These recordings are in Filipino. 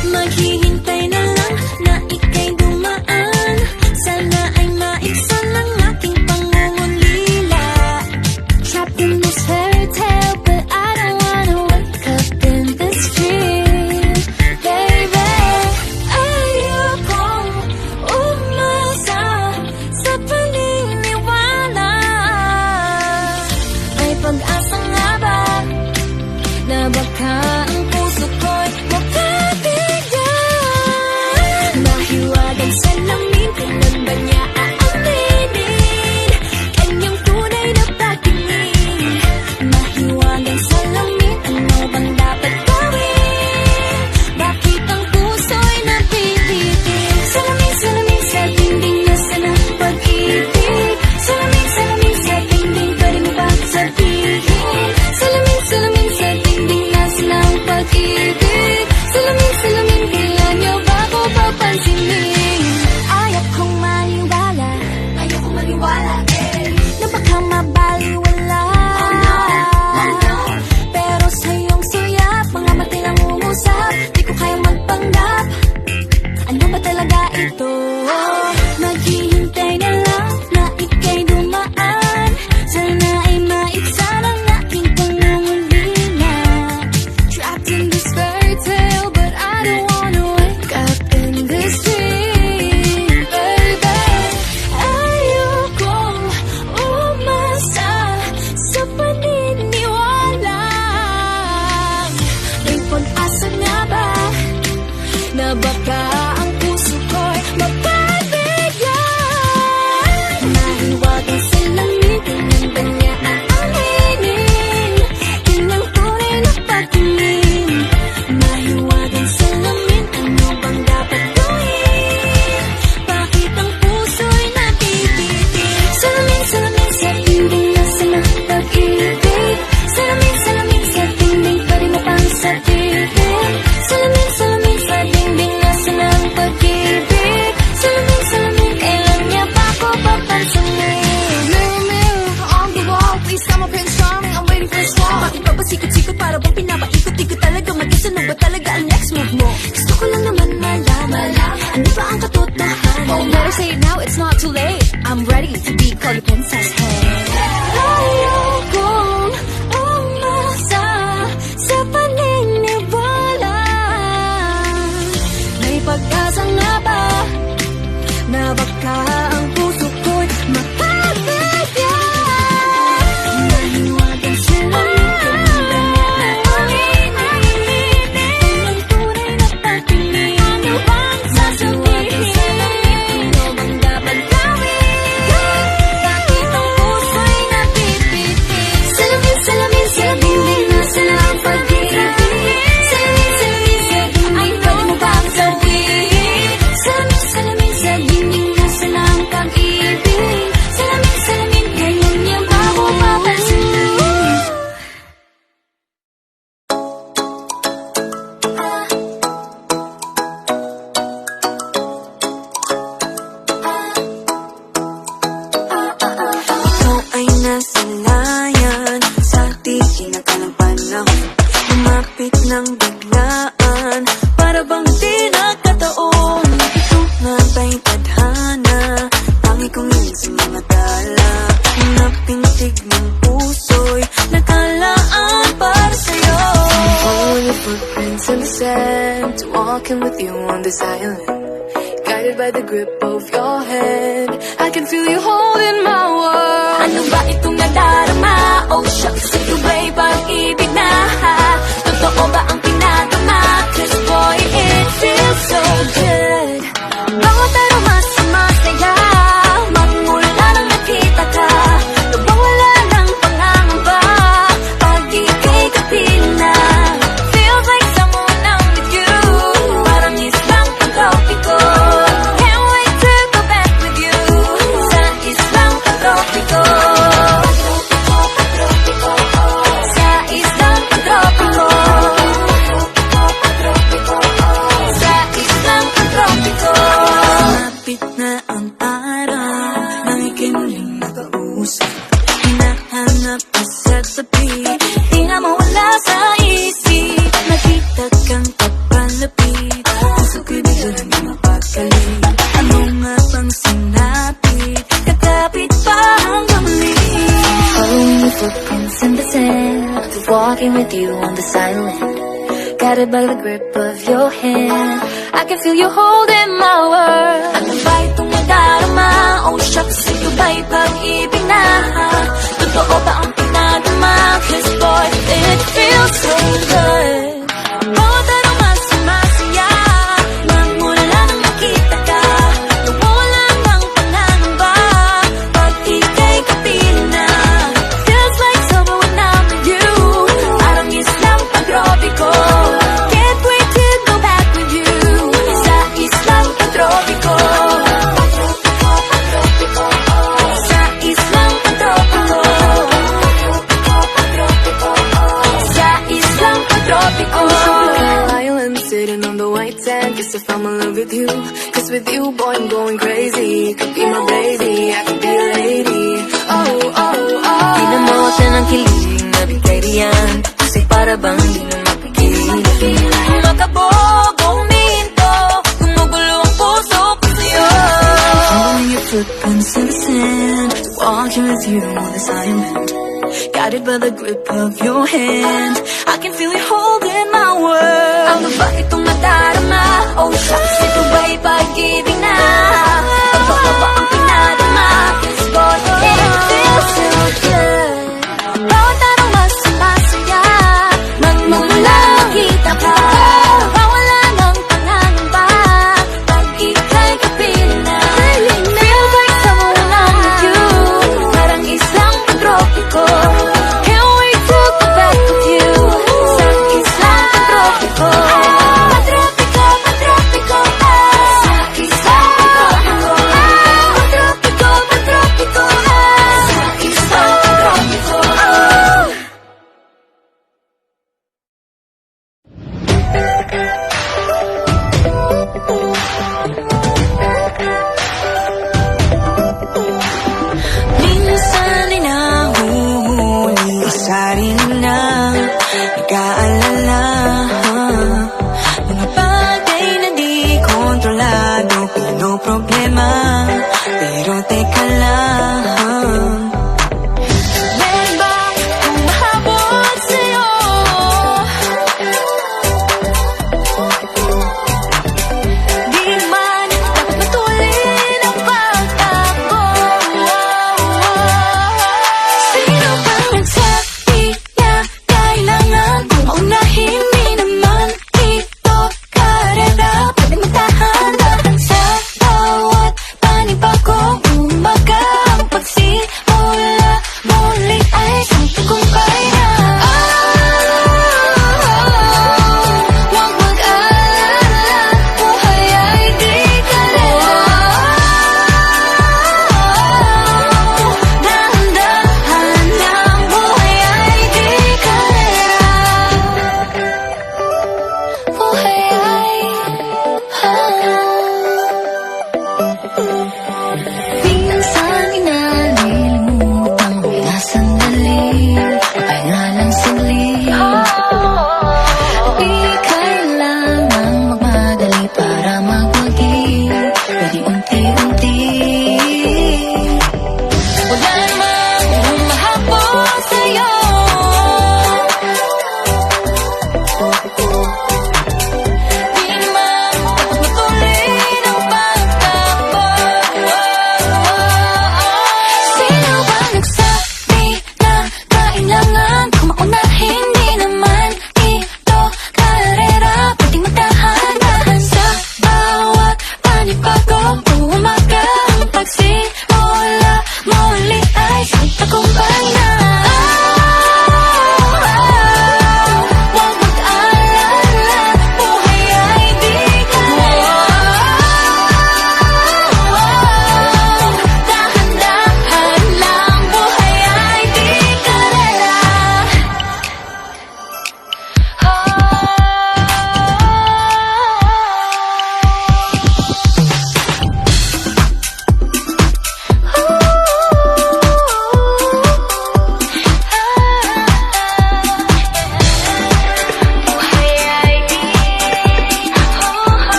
Maghihintay na lang na ika'y dumaan. Sana ay maibsan ang aking pangungulila. Trapped in this fairy tale, but I don't wanna wake up in this dream, baby. Ayokong umasa sa paniniwala. May pag-asa nga ba na baka ang puso ko'y mapabigyan? Mahiwagang salamin, kailan ba niya aaminin kanyang tunay na pagtingin? Mahiwagang salamin, ano bang dapat gawin? Bakit ang puso'y napipitin? Salamin, salamin sa dingding, nasa ng pag-ibig. Salamin, salamin sa dingding, pwede mo ba sabihin? Salamin, salamin sa dingding, nasa ng pag-ibig. Salamin, salamin, kailan niyo ba ako papansinin? Ayokong maniwala, na baka mabaliwala. Pero sa iyong suyap, mga mati lang umusap. Di ko kayang magpanggap, ano ba talaga ito? Maghihintay na lang na ika'y dumaan. Sana ay maibsan ang aking pangungulila. Trapped in this fairy tale, but I don't wanna wake up in this dream, baby. Ayokong umasa sa paniniwala. May pag-asa nga ba na baka ang puso ko'y mapabigyan? Mahiwagang salamin, kailan ba niya aaminin kanyang tunay na pagtingin? Mahiwagang salamin, ano bang dapat gawin? Bakit ang puso'y napipitin? Salamin, salamin sa dingding, nasa ng pag-ibig. Salamin, salamin sa dingding, pwede mo pang sabihin? Salamin, salamin sa dingding, nasa ng pag-ibig. Salamin, salamin, kailan niya ba ako papansinin? Mirror, mirror on the wall, please come up and show me, I'm waiting for a swan. Bakit ba pasikot-sikot, para bang pinapaikot-ikot talaga? Mag-isa na ba talaga ang next move mo? Gusto ko lang naman malaman, ano ba ang katotohanan? Oh, better say it now, it's not too late. I'm ready to be called a princess. Ayokong umasa sa paniniwala. May pag-asa nga ba na baka ang puso ko'y mapabigyan? Mahiwagang salamin, kailan ba niya aaminin kanyang tunay na pagtingin? Ano bang sasabihin? Ano bang dapat gawin? Bakit ang puso'y napipitin? Salamin, salamin sa dingding, nasa ng pag-ibig. Salamin, salamin sa dingding, pwede mo bang sabihin? Salamin, salamin sa dingding, nasa ng pag-ibig. Salamin, salamin, kailan niya ba ako papansinin? Ikaw ay nasa layan sa di kinakalang panahon. Lumapit ng biglaan, para bang di nagkataon. Ito nga ba'y tadhana, tangi kong yun sa mga tala. Napintig ng puso'y nakalaan para sa'yo. Following your footprints in the sand, walking with you on this island, guided by the grip of your hand. I can feel you holding my world. Ano ba itong nadarama? Oh shucks, ito ba'y pag-ibig na? Totoo ba ang pinagama? 'Cause boy, it feels so good. Bawat aroma sumasaya, magmula nang nakita ka. Lubang wala ng pangangamba, pag ika'y kapila. Feels like someone I'm with you, parang islang pagtropiko. Can't wait to go back with you, sa islang pagtropiko. Sa islang pagtropiko. Sa islang pagtropiko. Malapit na ang araw nang ika'y muling nakausap. Hinahanap ka sa tabi, di na mawala sa isip. Nakita kang kapalapit, walking with you on this island, guided by the grip of your hand. I can feel you holding my world. Ano ba itong nadarama? Oh shucks, ito ba'y pag-ibig na? Totoo ba ang pinadama? Cause boy, it feels so good. Bawat araw mas sumasaya nang mula lang makita ka. Nawawala ng pangangamba pag ika'y kapiling na. Feels like summer when I'm with you. Parang islang pag-tropiko. Can't wait to go back with you sa islang pag-tropiko. Sa islang pag-tropiko. Sa islang pag-tropiko. Island sitting on the white sand, guess if I'm in love with you. Cause with you, boy, I'm going crazy. Could be my baby, I could be a lady. Oh, oh, oh. Pinamote ng kilig na bigay riyan. Kasi para bang di na mapigil. Makabog o huminto, gumugulo ang puso ko sa'yo. Following your footprints in the sand, walking with you on this island, guided by the grip of your hand. I can feel you holding my world. Ano ba itong nadarama? Oh shucks, ito ba'y pag-ibig na? Totoo ba ang pinadama? Cause boy, it feels so good. Bawat araw mas sumasaya nang mula makita ka. Nawawala ng pangangamba pag ika'y kapiling na. Feels like summer when I'm with you. Parang islang pag-tropiko. Can't wait to go back with you sa islang pag-tropiko.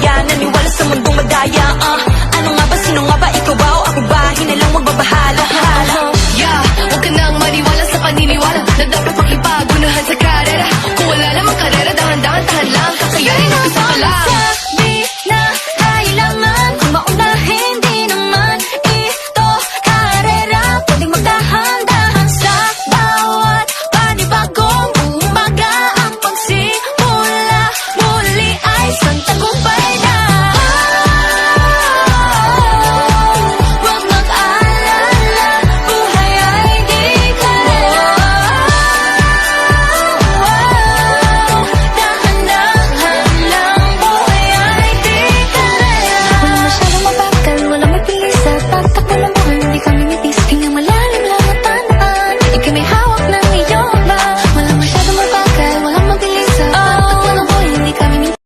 kaya naniwala sa mundong madaya